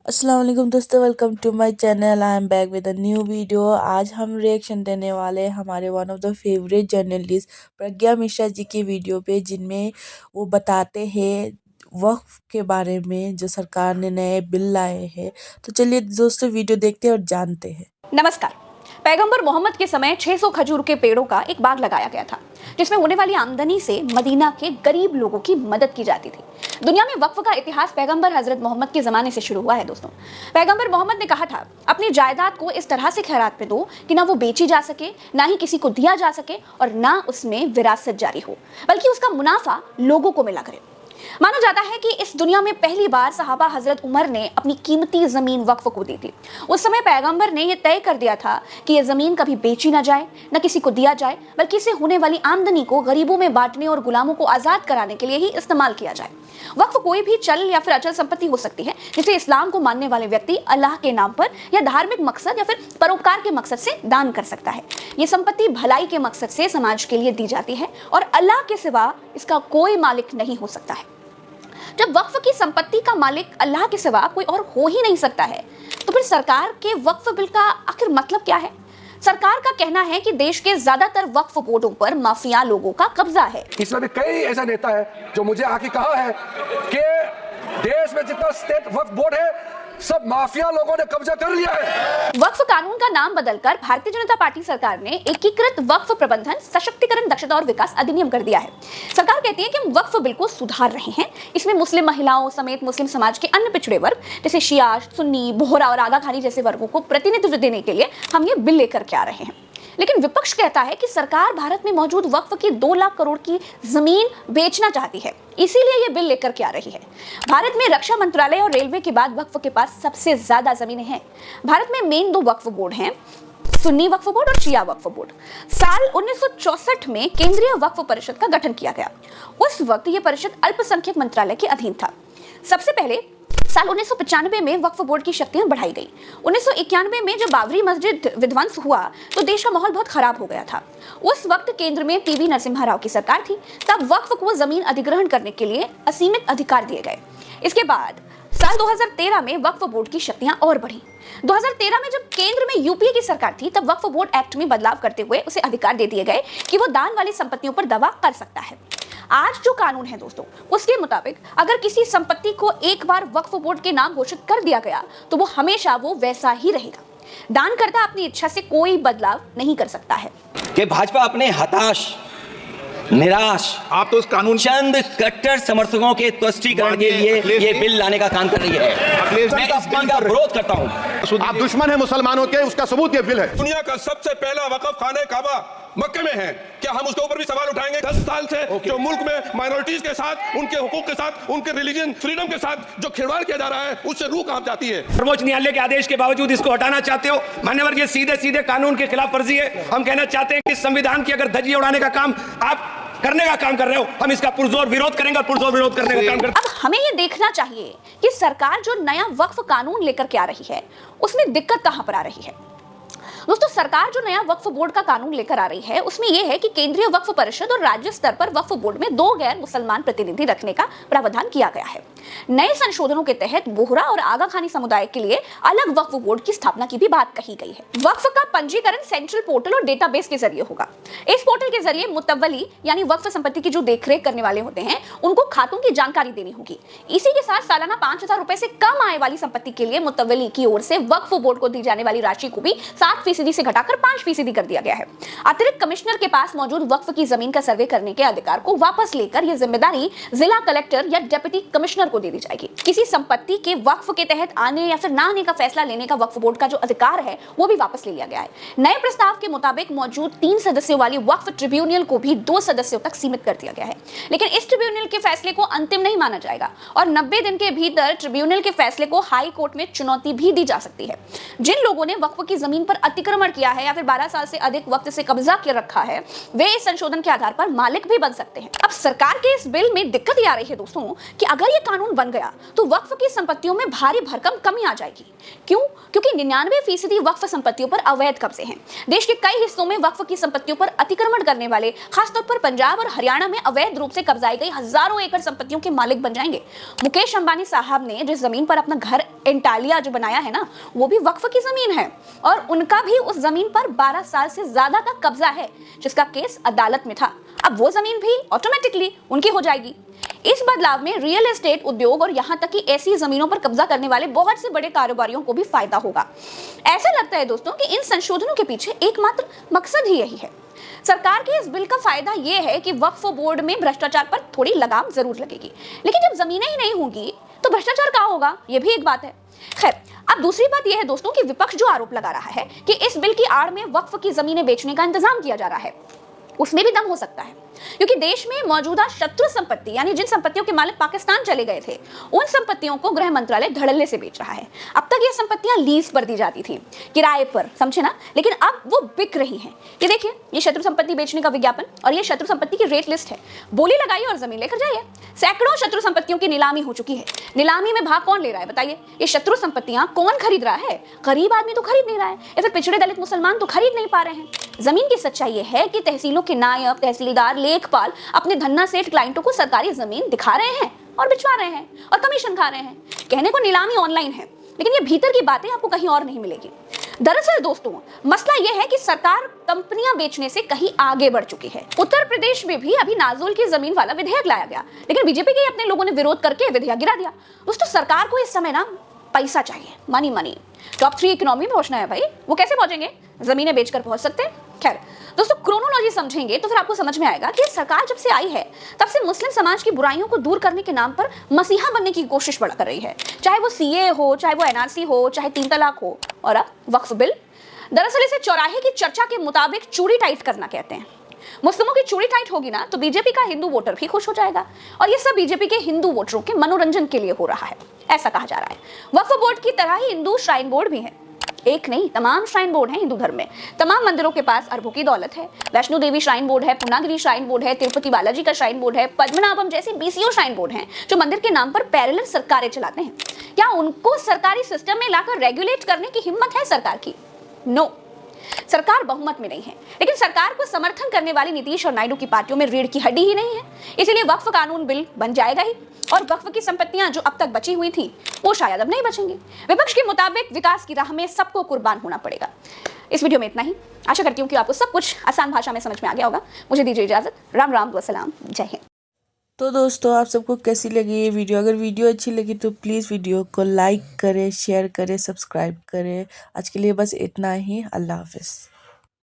अस्सलाम वालेकुम दोस्तों, welcome to my channel. I am back with a new video. आज हम रिएक्शन देने वाले हैं हमारे one of the favourite journalist Pragya Mishra ji की वीडियो पे, जिनमें वो बताते हैं वक्फ के बारे में जो सरकार ने नए बिल लाए हैं। तो चलिए दोस्तों वीडियो देखते हैं और जानते हैं। नमस्कार। पैगंबर मोहम्मद के समय 600 खजूर के पेड़ों का एक बाग लगाया गया था, जिसमें होने वाली आमदनी से मदीना के गरीब लोगों की मदद की जाती थी। दुनिया में वक्फ का इतिहास पैगंबर हजरत मोहम्मद के जमाने से शुरू हुआ है दोस्तों। पैगंबर मोहम्मद ने कहा था, अपनी जायदाद को इस तरह से खैरात पे दो कि ना वो बेची जा सके, ना ही किसी को दिया जा सके और ना उसमें विरासत जारी हो, बल्कि उसका मुनाफा लोगों को मिला करे। माना जाता है कि इस दुनिया में पहली बार सहाबा हजरत उमर ने अपनी कीमती जमीन वक्फ को दी थी। उस समय पैगंबर ने यह तय कर दिया था कि यह जमीन कभी बेची ना जाए, न किसी को दिया जाए, बल्कि इससे होने वाली आमदनी को गरीबों में बांटने और गुलामों को आजाद कराने के लिए ही इस्तेमाल किया जाए। वक्फ कोई भी चल या फिर अचल संपत्ति हो सकती है, जिसे इस्लाम को मानने वाले व्यक्ति अल्लाह के नाम पर या धार्मिक मकसद या फिर परोपकार के मकसद से दान कर सकता है। ये संपत्ति भलाई के मकसद से समाज के लिए दी जाती है और अल्लाह के सिवा इसका कोई मालिक नहीं हो सकता है। जब वक्फ की संपत्ति का मालिक अल्लाह के सिवा कोई और हो ही नहीं सकता है, तो फिर सरकार के वक्फ बिल का आखिर मतलब क्या है? सरकार का कहना है कि देश के ज्यादातर वक्फ बोर्डों पर माफिया लोगों का कब्जा है। इसमें भी कई ऐसा नेता है जो मुझे आके कहा है कि देश में जितना स्टेट वक्फ बोर्ड है सब माफिया लोगों ने कब्जा कर लिया है। वक्फ कानून का नाम बदलकर भारतीय जनता पार्टी सरकार ने एकीकृत वक्फ प्रबंधन, सशक्तिकरण, दक्षता और विकास अधिनियम कर दिया है। सरकार कहती है कि हम वक्फ बिल को सुधार रहे हैं। इसमें मुस्लिम महिलाओं समेत मुस्लिम समाज के अन्य पिछड़े वर्ग जैसे शिया, सुन्नी, बोहरा और आगा खानी जैसे वर्गों को प्रतिनिधित्व देने के लिए हम ये बिल लेकर के आ रहे हैं। लेकिन विपक्ष कहता है कि सरकार भारत में मौजूद वक्फ की 2 लाख करोड़ की जमीन बेचना चाहती है, इसीलिए ये बिल लेकर के आ रही है। भारत में रक्षा मंत्रालय और रेलवे के बाद वक्फ के पास सबसे ज्यादा जमीनें हैं। भारत में मेन 2 वक्फ बोर्ड हैं, सुन्नी वक्फ बोर्ड और शिया वक्फ बोर्ड। साल 1964 में केंद्रीय वक्फ परिषद का गठन किया गया। उस वक्त यह परिषद अल्पसंख्यक मंत्रालय के अधीन था। सबसे पहले साल 1995 में वक्फ बोर्ड की शक्तियां बढ़ाई गई। 1991 में जब बाबरी मस्जिद विध्वंस हुआ तो देश का माहौल बहुत खराब हो गया था। उस वक्त केंद्र में पीवी नरसिम्हा राव की सरकार थी। तब वक्फ को जमीन अधिग्रहण करने के लिए असीमित अधिकार दिए गए। इसके बाद साल 2013 में वक्फ बोर्ड की शक्तियां और बढ़ी। 2013 में जब केंद्र में यूपीए की सरकार थी, तब वक्फ बोर्ड एक्ट में बदलाव करते हुए उसे अधिकार दे दिए गए कि वो दान वाली संपत्तियों पर दावा कर सकता है। आज जो कानून है दोस्तों, उसके मुताबिक अगर किसी संपत्ति को एक बार वक्फ बोर्ड के नाम घोषित कर दिया गया तो वो हमेशा वो वैसा ही रहेगा। दानकर्ता अपनी इच्छा से कोई बदलाव नहीं कर सकता है। कि भाजपा अपने हताश, निराश, आप तो उस कानून चंद कट्टर समर्थकों के तुष्टीकरण के लिए ये बिल लाने का काम कर रही है। मैं इस बिल का विरोध करता हूं। आप दुश्मन है मुसलमानों के, उसका सबूत ये बिल है। दुनिया का सबसे पहला वक्फ खाने काबा मक्के में है। क्या हम उसके ऊपर भी सवाल उठाएंगे? 10 साल से जो मुल्क में माइनॉरिटीज के साथ, उनके हुकूक के साथ, उनके रिलीजन फ्रीडम के साथ जो खिलवाड़ किया जा रहा है, उससे रूह कांप जाती है। सर्वोच्च न्यायालय के आदेश के बावजूद इसको हटाना चाहते हो मान्यवर, ये सीधे सीधे कानून के खिलाफ वर्जी है। हम कहना चाहते हैं कि संविधान की अगर धज्जियां उड़ाने का काम आप करने का काम कर रहे हो, हम इसका पुरजोर विरोध करेंगे और पुरजोर विरोध करने का काम करेंगे। अब हमें ये देखना चाहिए कि सरकार जो नया वक्फ कानून लेकर के आ रही है, उसमें दिक्कत कहां पर आ रही है। दोस्तों, सरकार जो नया वक्फ बोर्ड का कानून लेकर आ रही है, उसमें यह है कि केंद्रीय वक्फ परिषद और राज्य स्तर पर वक्फ बोर्ड में 2 गैर मुसलमान प्रतिनिधि रखने का प्रावधान किया गया है। नए संशोधनों के तहत बोहरा और आगा खानी समुदाय के लिए अलग वक्फ बोर्ड की स्थापना की भी बात कही गई है। वक्फ का पंजीकरण सेंट्रल पोर्टल और डेटाबेस के जरिए होगा। इस पोर्टल के जरिए मुतव्वली यानी वक्फ संपत्ति की जो देखरेख करने वाले होते हैं, उनको खातों की जानकारी देनी होगी। इसी के साथ सालाना 5000 रुपए से कम आय वाली संपत्ति के लिए मुतव्वली की ओर से वक्फ बोर्ड को दी जाने वाली राशि को भी 7% से घटाकर 5% कर दिया गया है। अतिरिक्त कमिश्नर के पास मौजूद वक्फ की जमीन का सर्वे करने के अधिकार को वापस लेकर यह जिम्मेदारी जिला कलेक्टर या डिप्टी कमिश्नर को दे दी जाएगी। किसी संपत्ति के वक्फ के तहत आने या फिर ना आने का फैसला लेने का वक्फ बोर्ड का जो अधिकार है, वो भी वापस ले लिया गया है। नए प्रस्ताव के मुताबिक मौजूद 3 सदस्यों वाली वक्फ ट्रिब्यूनल को भी 2 सदस्यों तक सीमित कर दिया गया है। लेकिन इस ट्रिब्यूनल के फैसले को अंतिम नहीं माना जाएगा और 90 दिन के भीतर ट्रिब्यूनल के फैसले को हाई कोर्ट में चुनौती भी दी जा सकती है। जिन लोगों ने वक्फ की जमीन पर अतिक्रमण अतिक्रमण किया है या फिर 12 साल से अधिक वक्त से कब्जा कर रखा है, वे इस संशोधन के आधार पर मालिक भी बन सकते हैं। अब सरकार के इस बिल में दिक्कत ये आ रही है दोस्तों कि अगर ये कानून बन गया तो वक्फ की संपत्तियों में भारी भरकम कमी आ जाएगी। क्यों? क्योंकि 99% वक्फ संपत्तियों पर अवैध कब्जे हैं। देश के कई हिस्सों में वक्फ की संपत्तियों पर अतिक्रमण करने वाले, खासतौर पर पंजाब और हरियाणा में अवैध रूप से कब्जाई गई हजारों एकड़ संपत्तियों के मालिक बन जाएंगे। मुकेश अंबानी साहब ने जिस जमीन पर अपना घर एंटालिया जो बनाया है ना, वो भी वक्फ की जमीन है और उनका भी उस जमीन पर 12 साल से ज्यादा का कब्जा है, जिसका केस अदालत में था। अब वो जमीन भी ऑटोमेटिकली उनकी हो जाएगी। इस बदलाव में रियल एस्टेट उद्योग और यहां तक कि ऐसी जमीनों पर कब्जा करने वाले बहुत से बड़े कारोबारियों को भी फायदा होगा। ऐसा लगता है दोस्तों कि इन संशोधनों के पीछे एकमात्र मकसद ही यही है। सरकार के इस बिल का फायदा यह है कि वक्फ बोर्ड में भ्रष्टाचार पर थोड़ी लगाम जरूर लगेगी, लेकिन जब जमीनें ही नहीं होंगी तो भ्रष्टाचार कहाँ होगा, यह भी एक बात है। खैर, अब दूसरी बात यह है दोस्तों कि विपक्ष जो आरोप लगा रहा है कि इस बिल की आड़ में वक्फ की जमीनें बेचने का इंतजाम किया जा रहा है, उसमें भी दम हो सकता है, क्योंकि देश में मौजूदा शत्रु संपत्ति यानी जिन संपत्तियों के मालिक पाकिस्तान चले गए थे, उन संपत्तियों को गृह मंत्रालय धड़ल्ले से बेच रहा है। अब तक ये संपत्तियां लीज पर दी जाती थी, किराए पर, समझे ना, लेकिन अब वो बिक रही हैं। ये देखिए, ये शत्रु संपत्ति बेचने का विज्ञापन और ये शत्रु संपत्ति की रेट लिस्ट है। बोली लगाइए और जमीन लेकर जाइए। सैकड़ों शत्रु संपत्तियों की नीलामी हो चुकी है। नीलामी में भाग कौन ले रहा है बताइए? ये शत्रु संपत्तियां कौन खरीद रहा है? गरीब आदमी तो खरीद नहीं रहा है, या फिर पिछड़े दलित मुसलमान तो खरीद नहीं पा रहे हैं। जमीन की सच्चाई ये है कि तहसीलों के नायब, तहसीलदार, लेखपाल अपने धन्ना सेठ क्लाइंटों को सरकारी जमीन दिखा रहे हैं और बिचवा रहे हैं और कमीशन खा रहे हैं। कहने को नीलामी ऑनलाइन है, लेकिन ये भीतर की बातें आपको कहीं और नहीं मिलेगी। दरअसल दोस्तों, मसला यह है कि सरकार कंपनियां बेचने से कहीं आगे बढ़ चुकी है। उत्तर प्रदेश में भी अभी नाजुल की जमीन वाला विधेयक लाया गया, लेकिन बीजेपी के अपने लोगों ने विरोध करके विधेयक गिरा दिया। दोस्तों, सरकार को इस समय ना पैसा चाहिए, मनी मनी। टॉप 3 इकोनॉमी में पहुंचना है भाई, वो कैसे पहुंचेंगे? जमीनें बेचकर पहुंच सकते हैं। खैर दोस्तों, क्रोनोलॉजी समझेंगे तो फिर आपको समझ में आएगा कि सरकार जब से आई है तब से मुस्लिम समाज की बुराइयों को दूर करने के नाम पर मसीहा बनने की कोशिश बड़ा कर रही है। चाहे वो सीए हो, चाहे वो एनआरसी हो, चाहे 3 तलाक हो, और अब वक्फ बिल। दरअसल इसे चौराहे की चर्चा के मुताबिक चूड़ी टाइट करना कहते हैं। मुस्लिमों की चूड़ी टाइट होगी ना तो बीजेपी का हिंदू वोटर भी खुश हो जाएगा, और ये सब बीजेपी के हिंदू वोटरों के मनोरंजन के लिए हो रहा है, ऐसा कहा जा रहा है। वक्फ बोर्ड की तरह ही हिंदू श्राइन बोर्ड भी है। एक नहीं, तमाम श्राइन बोर्ड हैं हिंदू धर्म में। तमाम मंदिरों के पास अरबों की दौलत है। वैष्णो देवी श्राइन बोर्ड है, पूर्णागिरी श्राइन बोर्ड है, तिरुपति बालाजी का श्राइन बोर्ड है, पद्मनाभम जैसे बीसीओ श्राइन बोर्ड हैं जो मंदिर के नाम पर पैरेलल सरकारें चलाते हैं। क्या उनको सरकारी सिस्टम में लाकर रेगुलेट करने की हिम्मत है सरकार की? नो, सरकार बहुमत में नहीं है, लेकिन सरकार को समर्थन करने वाली नीतीश और नायडू की पार्टियों में रीढ़ की हड्डी ही नहीं है। इसलिए वक्फ कानून बिल बन जाएगा ही, और वक्फ की संपत्तियां जो अब तक बची हुई थी वो शायद अब नहीं बचेंगी। विपक्ष के मुताबिक विकास की राह में सबको कुर्बान होना पड़ेगा। इस वीडियो में इतना ही। आशा करती हूँ कि आपको सब कुछ आसान भाषा में समझ में आ गया होगा। मुझे दीजिए इजाजत। राम राम वसलाम, जय हिंद। तो दोस्तों, आप सबको कैसी लगी ये वीडियो? अगर वीडियो अच्छी लगी तो प्लीज़ वीडियो को लाइक करें, शेयर करें, सब्सक्राइब करें। आज के लिए बस इतना ही। अल्लाह हाफिज़।